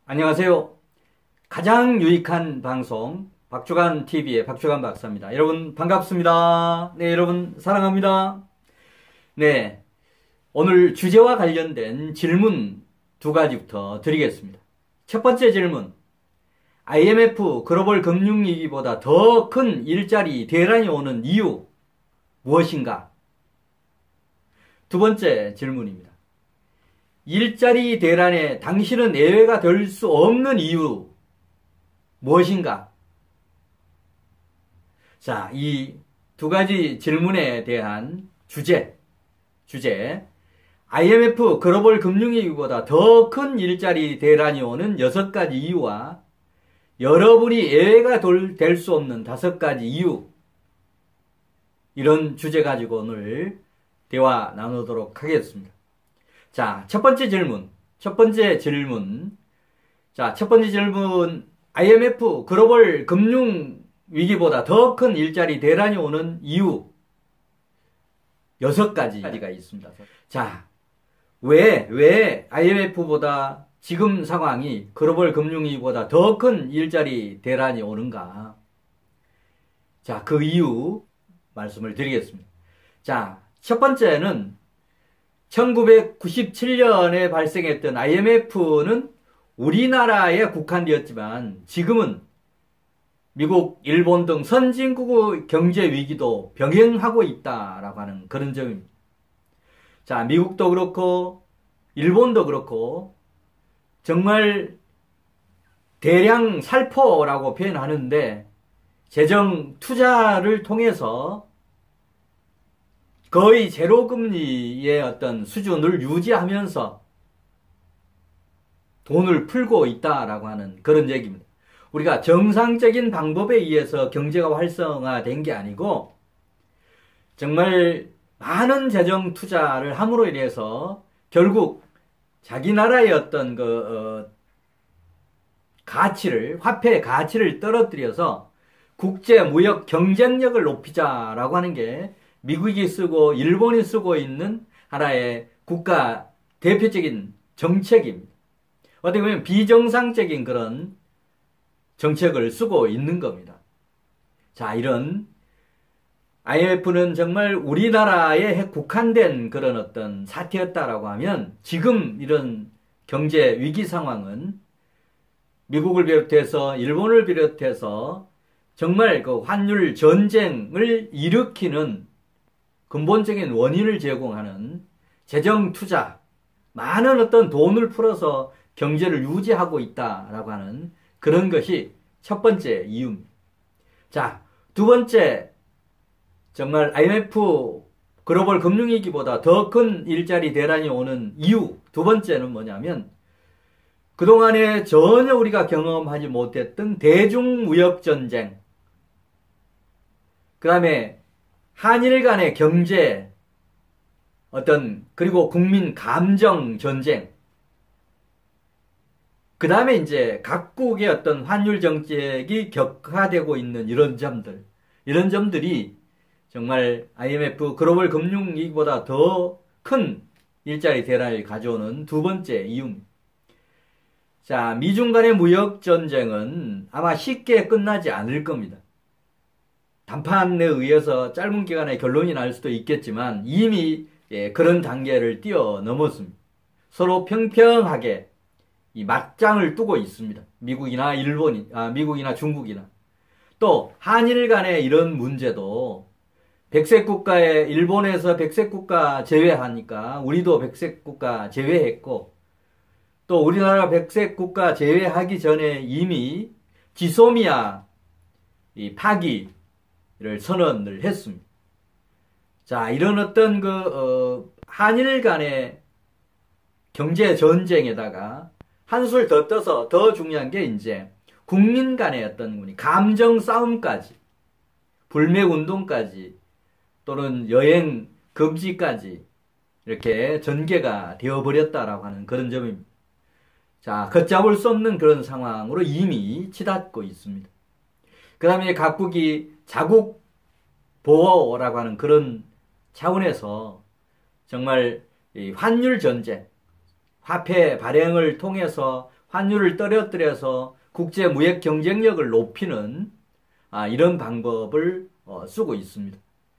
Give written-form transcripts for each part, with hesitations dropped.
안녕하세요. 가장 유익한 방송 박주간 TV의 박주간 박사입니다. 여러분 반갑습니다. 네, 여러분 사랑합니다. 네, 오늘 주제와 관련된 질문 두 가지부터 드리겠습니다. 첫 번째 질문, IMF 글로벌 금융위기보다 더 큰 일자리 대란이 오는 이유 무엇인가? 두 번째 질문입니다. 일자리 대란에 당신은 예외가 될 수 없는 이유 무엇인가? 자, 이 두 가지 질문에 대한 주제, IMF 글로벌 금융위기보다 더 큰 일자리 대란이 오는 6가지 이유와 여러분이 예외가 될 수 없는 5가지 이유, 이런 주제 가지고 오늘 대화 나누도록 하겠습니다. 자, 첫 번째 질문. IMF 글로벌 금융 위기보다 더 큰 일자리 대란이 오는 이유 6가지가 있습니다. 자, 왜 IMF보다 지금 상황이 글로벌 금융 위기보다 더 큰 일자리 대란이 오는가? 자, 그 이유 말씀을 드리겠습니다. 자, 첫 번째는 1997년에 발생했던 IMF는 우리나라에 국한되었지만 지금은 미국, 일본 등 선진국의 경제 위기도 병행하고 있다라고 하는 그런 점입니다. 자, 미국도 그렇고 일본도 그렇고 정말 대량 살포라고 표현하는데 재정 투자를 통해서 거의 제로 금리의 어떤 수준을 유지하면서 돈을 풀고 있다라고 하는 그런 얘기입니다. 우리가 정상적인 방법에 의해서 경제가 활성화된 게 아니고 정말 많은 재정 투자를 함으로 인해서 결국 자기 나라의 어떤 화폐의 가치를 떨어뜨려서 국제 무역 경쟁력을 높이자라고 하는 게 미국이 쓰고 일본이 쓰고 있는 하나의 국가 대표적인 정책입니다. 어떻게 보면 비정상적인 그런 정책을 쓰고 있는 겁니다. 자, 이런 IMF는 정말 우리나라에 국한된 그런 어떤 사태였다라고 하면 지금 이런 경제 위기 상황은 미국을 비롯해서 일본을 비롯해서 정말 그 환율 전쟁을 일으키는 근본적인 원인을 제공하는 재정 투자, 많은 어떤 돈을 풀어서 경제를 유지하고 있다라고 하는 그런 것이 첫 번째 이유입니다. 자, 두 번째, 정말 IMF 글로벌 금융위기보다 더 큰 일자리 대란이 오는 이유 두 번째는 뭐냐면 그동안에 전혀 우리가 경험하지 못했던 대중무역전쟁, 그 다음에 한일 간의 경제, 그리고 국민 감정 전쟁, 그 다음에 이제 각국의 어떤 환율 정책이 격화되고 있는 이런 점들이 정말 IMF 글로벌 금융위기보다 더 큰 일자리 대란을 가져오는 두 번째 이유입니다. 자, 미중 간의 무역 전쟁은 아마 쉽게 끝나지 않을 겁니다. 담판에 의해서 짧은 기간에 결론이 날 수도 있겠지만 이미 그런 단계를 뛰어넘었습니다. 서로 평평하게 이 맞짱을 뜨고 있습니다. 미국이나 중국이나. 또 한일 간의 이런 문제도 백색 국가에 일본에서 백색 국가 제외하니까 우리도 백색 국가 제외했고 또 우리나라가 백색 국가 제외하기 전에 이미 지소미아 파기를 선언을 했습니다. 자, 이런 어떤 한일 간의 경제 전쟁에다가 한술 더 떠서 더 중요한 게 이제 국민 간의 어떤 감정 싸움까지, 불매 운동까지, 또는 여행 금지까지 이렇게 전개가 되어버렸다라고 하는 그런 점입니다. 자, 걷잡을 수 없는 그런 상황으로 이미 치닫고 있습니다. 그 다음에 각국이 자국 보호라고 하는 그런 차원에서 정말 이 환율 전쟁, 화폐 발행을 통해서 환율을 떨어뜨려서 국제 무역 경쟁력을 높이는 이런 방법을 쓰고 있습니다.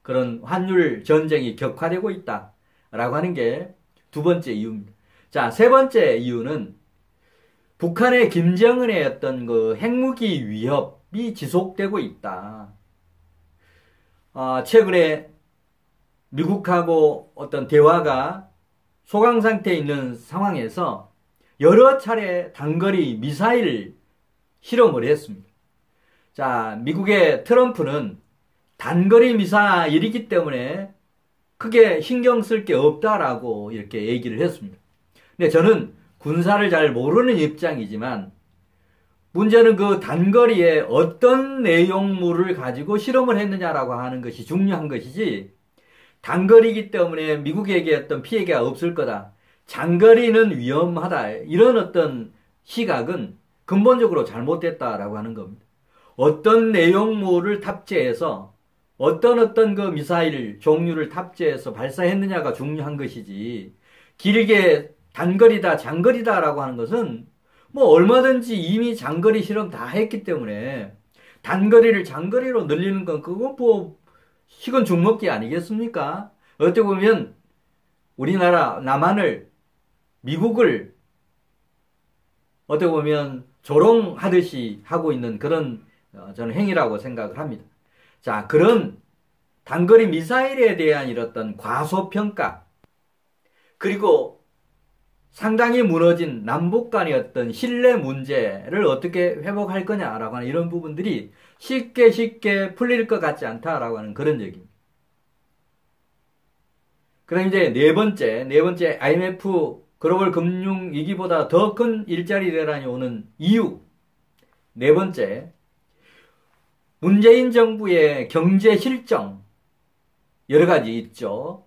그런 환율 전쟁이 격화되고 있다라고 하는 게 두 번째 이유입니다. 자, 세 번째 이유는 북한의 김정은의 어떤 그 핵무기 위협이 지속되고 있다. 최근에 미국하고 어떤 대화가 소강 상태에 있는 상황에서 여러 차례 단거리 미사일 실험을 했습니다. 자, 미국의 트럼프는 단거리 미사일이기 때문에 크게 신경 쓸 게 없다라고 이렇게 얘기를 했습니다. 근데 저는 군사를 잘 모르는 입장이지만 문제는 그 단거리에 어떤 내용물을 가지고 실험을 했느냐라고 하는 것이 중요한 것이지, 단거리이기 때문에 미국에게 어떤 피해가 없을 거다, 장거리는 위험하다, 이런 어떤 시각은 근본적으로 잘못됐다라고 하는 겁니다. 어떤 내용물을 탑재해서 어떤 그 미사일 종류를 탑재해서 발사했느냐가 중요한 것이지, 길게 단거리다 장거리다라고 하는 것은 뭐 얼마든지 이미 장거리 실험 다 했기 때문에 단거리를 장거리로 늘리는 건 그건 뭐 식은 죽 먹기 아니겠습니까? 어떻게 보면 우리나라 남한을, 미국을 어떻게 보면 조롱하듯이 하고 있는 그런 저는 행위라고 생각을 합니다. 자, 그런 단거리 미사일에 대한 이런 과소평가, 그리고 상당히 무너진 남북 간의 어떤 신뢰 문제를 어떻게 회복할 거냐라고 하는 이런 부분들이 쉽게 풀릴 것 같지 않다라고 하는 그런 얘기입니다. 그럼 이제 네 번째 IMF 글로벌 금융 위기보다 더 큰 일자리 대란이 오는 이유. 네 번째, 문재인 정부의 경제 실정, 여러 가지 있죠.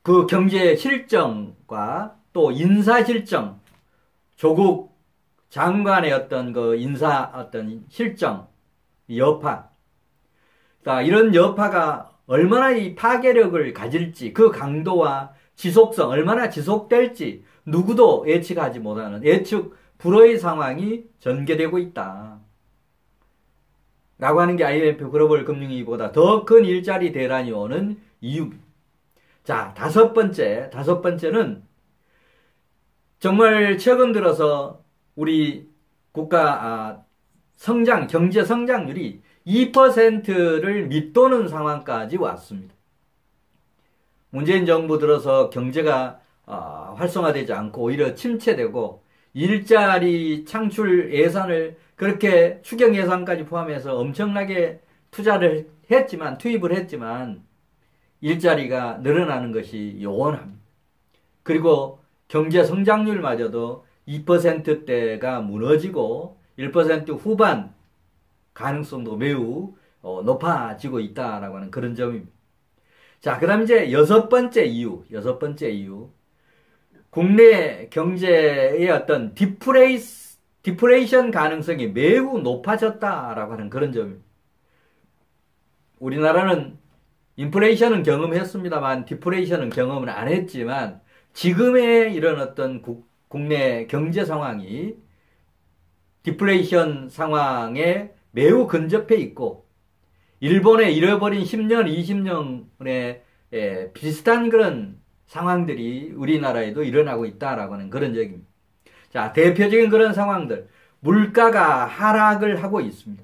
그 경제 실정과 또 인사 실정, 조국 장관의 어떤 그 인사 어떤 실정, 여파. 그러니까 이런 여파가 얼마나 이 파괴력을 가질지, 그 강도와 지속성, 얼마나 지속될지 누구도 예측하지 못하는 예측 불허의 상황이 전개되고 있다. 라고 하는 게 IMF 글로벌 금융위기보다 더 큰 일자리 대란이 오는 이유입니다. 자, 다섯 번째는 정말 최근 들어서 우리 국가 경제 성장률이 2%를 밑도는 상황까지 왔습니다. 문재인 정부 들어서 경제가 활성화되지 않고 오히려 침체되고, 일자리 창출 예산을 그렇게 추경 예산까지 포함해서 엄청나게 투입을 했지만 일자리가 늘어나는 것이 요원합니다. 그리고 경제 성장률마저도 2%대가 무너지고 1% 후반 가능성도 매우 높아지고 있다라고 하는 그런 점입니다. 자, 그다음 이제 여섯 번째 이유. 국내 경제의 어떤 디플레이션 가능성이 매우 높아졌다라고 하는 그런 점입니다. 우리나라는 인플레이션은 경험했습니다만 디플레이션은 경험을 안 했지만, 지금의 이런 어떤 국내 경제 상황이 디플레이션 상황에 매우 근접해 있고, 일본의 잃어버린 10년, 20년의 비슷한 그런 상황들이 우리나라에도 일어나고 있다라고 하는 그런 얘기입니다. 자, 대표적인 그런 상황들. 물가가 하락을 하고 있습니다.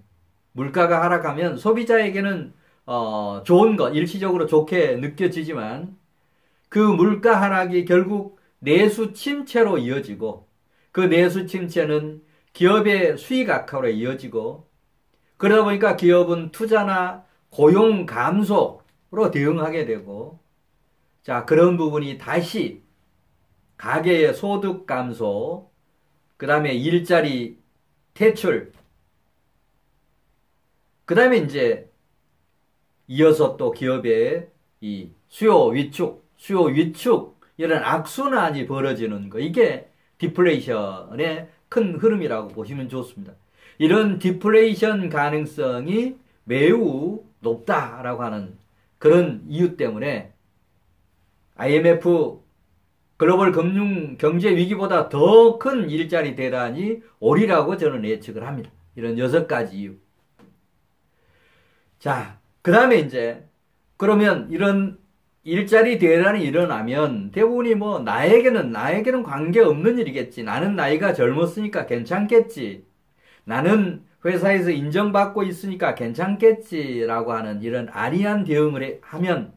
물가가 하락하면 소비자에게는 좋은 것, 일시적으로 좋게 느껴지지만 그 물가 하락이 결국 내수 침체로 이어지고, 그 내수 침체는 기업의 수익 악화로 이어지고, 그러다 보니까 기업은 투자나 고용 감소로 대응하게 되고, 자, 그런 부분이 다시 가계의 소득 감소, 그 다음에 일자리 퇴출, 그 다음에 이제 이어서 또 기업의 이 수요 위축, 이런 악순환이 벌어지는 거, 이게 디플레이션의 큰 흐름이라고 보시면 좋습니다. 이런 디플레이션 가능성이 매우 높다라고 하는 그런 이유 때문에 IMF 글로벌 경제 위기보다 더 큰 일자리 대란이 오리라고 저는 예측을 합니다. 이런 6가지 이유. 자, 그 다음에 이제, 그러면 이런 일자리 대란이 일어나면 대부분이 뭐, 나에게는 관계없는 일이겠지. 나는 나이가 젊었으니까 괜찮겠지. 나는 회사에서 인정받고 있으니까 괜찮겠지라고 하는 이런 아리한 대응을 하면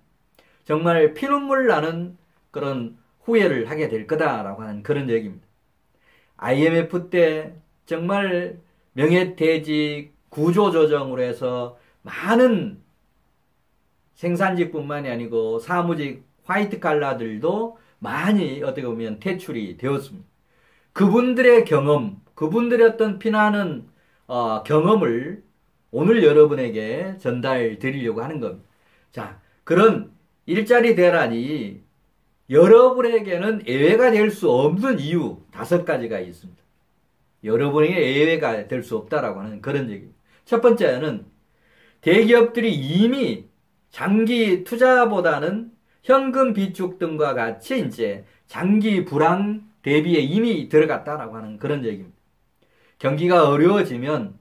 정말 피눈물 나는 그런 후회를 하게 될 거다라고 하는 그런 얘기입니다. IMF 때 정말 명예퇴직, 구조조정으로 해서 많은 생산직뿐만이 아니고 사무직, 화이트 칼라들도 많이 어떻게 보면 퇴출이 되었습니다. 그분들의 경험, 그분들의 어떤 피나는 경험을 오늘 여러분에게 전달 드리려고 하는 겁니다. 자, 그런 일자리 대란이 여러분에게는 예외가 될 수 없는 이유 5가지가 있습니다. 여러분에게 예외가 될 수 없다라고 하는 그런 얘기입니다. 첫 번째는 대기업들이 이미 장기 투자보다는 현금 비축 등과 같이 이제 장기 불황 대비에 이미 들어갔다라고 하는 그런 얘기입니다. 경기가 어려워지면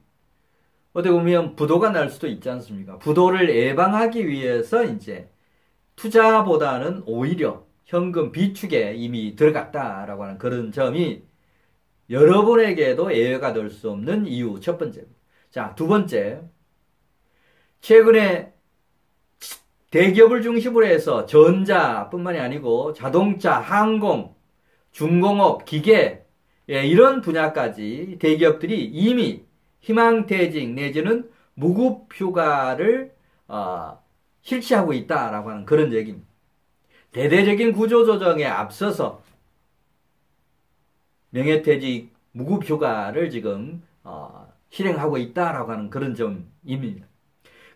어떻게 보면 부도가 날 수도 있지 않습니까? 부도를 예방하기 위해서 이제 투자보다는 오히려 현금 비축에 이미 들어갔다라고 하는 그런 점이 여러분에게도 예외가 될 수 없는 이유 첫 번째입니다. 자, 두 번째. 최근에 대기업을 중심으로 해서 전자뿐만이 아니고 자동차, 항공, 중공업, 기계 이런 분야까지 대기업들이 이미 희망퇴직 내지는 무급휴가를 실시하고 있다라고 하는 그런 얘기입니다. 대대적인 구조조정에 앞서서 명예퇴직, 무급휴가를 지금 실행하고 있다라고 하는 그런 점입니다.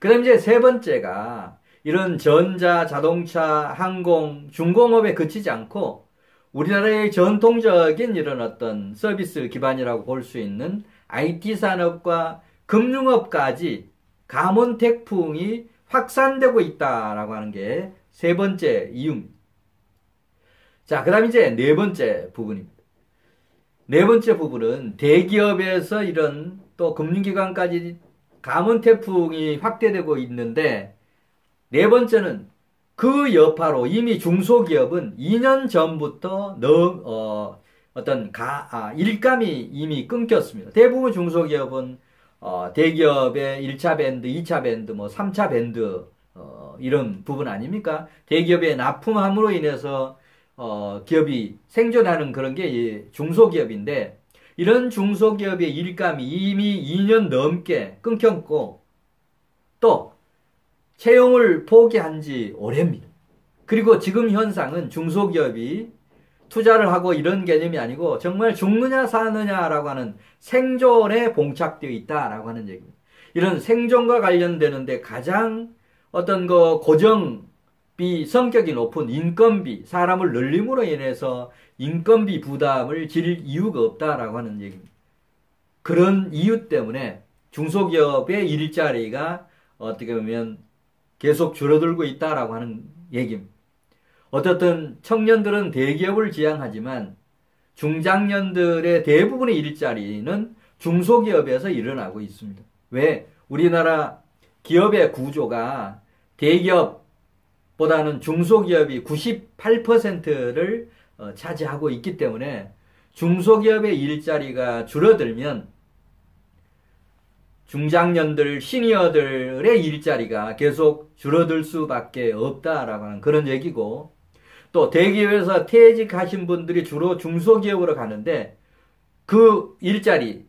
그 다음 이제 세 번째가 이런 전자, 자동차, 항공, 중공업에 그치지 않고 우리나라의 전통적인 이런 어떤 서비스 기반이라고 볼 수 있는 IT 산업과 금융업까지 감원택풍이 확산되고 있다라고 하는 게 세 번째 이유입니다. 자, 그 다음 이제 네 번째 부분입니다. 네 번째 부분은 대기업에서 이런 또 금융기관까지 감원태풍이 확대되고 있는데 네 번째는 그 여파로 이미 중소기업은 2년 전부터 일감이 이미 끊겼습니다. 대부분 중소기업은 대기업의 1차 밴드, 2차 밴드, 3차 밴드 이런 부분 아닙니까? 대기업에 납품함으로 인해서 기업이 생존하는 그런 게 중소기업인데 이런 중소기업의 일감이 이미 2년 넘게 끊겼고 또 채용을 포기한 지 오래입니다. 그리고 지금 현상은 중소기업이 투자를 하고 이런 개념이 아니고 정말 죽느냐 사느냐라고 하는 생존에 봉착되어 있다라고 하는 얘기입니다. 이런 생존과 관련되는데 가장 어떤 고정비 성격이 높은 인건비, 사람을 늘림으로 인해서 인건비 부담을 질 이유가 없다라고 하는 얘기입니다. 그런 이유 때문에 중소기업의 일자리가 어떻게 보면 계속 줄어들고 있다라고 하는 얘기입니다. 어떻든 청년들은 대기업을 지향하지만 중장년들의 대부분의 일자리는 중소기업에서 일어나고 있습니다. 왜? 우리나라 기업의 구조가 대기업보다는 중소기업이 98%를 차지하고 있기 때문에 중소기업의 일자리가 줄어들면 중장년들, 시니어들의 일자리가 계속 줄어들 수밖에 없다라고 하는 그런 얘기고 또 대기업에서 퇴직하신 분들이 주로 중소기업으로 가는데 그 일자리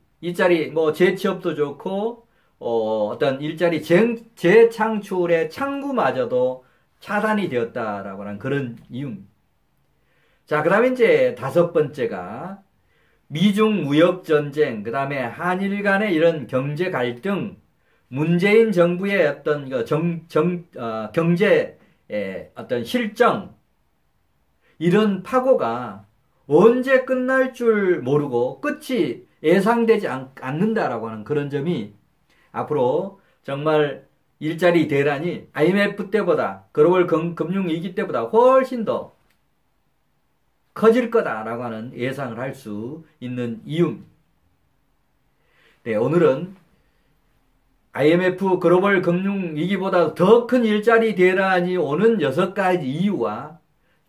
재취업도 좋고 어떤 일자리 재창출의 창구마저도 차단이 되었다라고 하는 그런 이유입니다. 자, 그 다음에 이제 다섯 번째가 미중 무역 전쟁, 그 다음에 한일 간의 이런 경제 갈등, 문재인 정부의 어떤 경제 어떤 실정, 이런 파고가 언제 끝날 줄 모르고 끝이 예상되지 않는다라고 하는 그런 점이 앞으로 정말 일자리 대란이 IMF 때보다 글로벌 금융위기 때보다 훨씬 더 커질 거다라고 하는 예상을 할 수 있는 이유입니다. 네, 오늘은 IMF 글로벌 금융 위기보다 더 큰 일자리 대란이 오는 6가지 이유와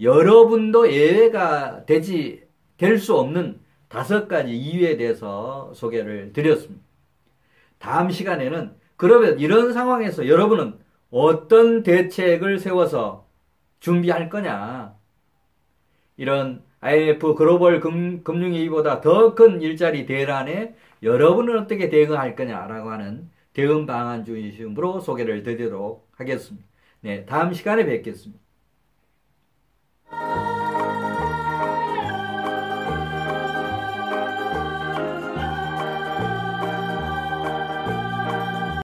여러분도 예외가 될 수 없는 5가지 이유에 대해서 소개를 드렸습니다. 다음 시간에는 그러면 이런 상황에서 여러분은 어떤 대책을 세워서 준비할 거냐? 이런 IMF 글로벌 금융위기보다 더 큰 일자리 대란에 여러분은 어떻게 대응할 거냐라고 하는 대응 방안 중심으로 소개를 드리도록 하겠습니다. 네, 다음 시간에 뵙겠습니다.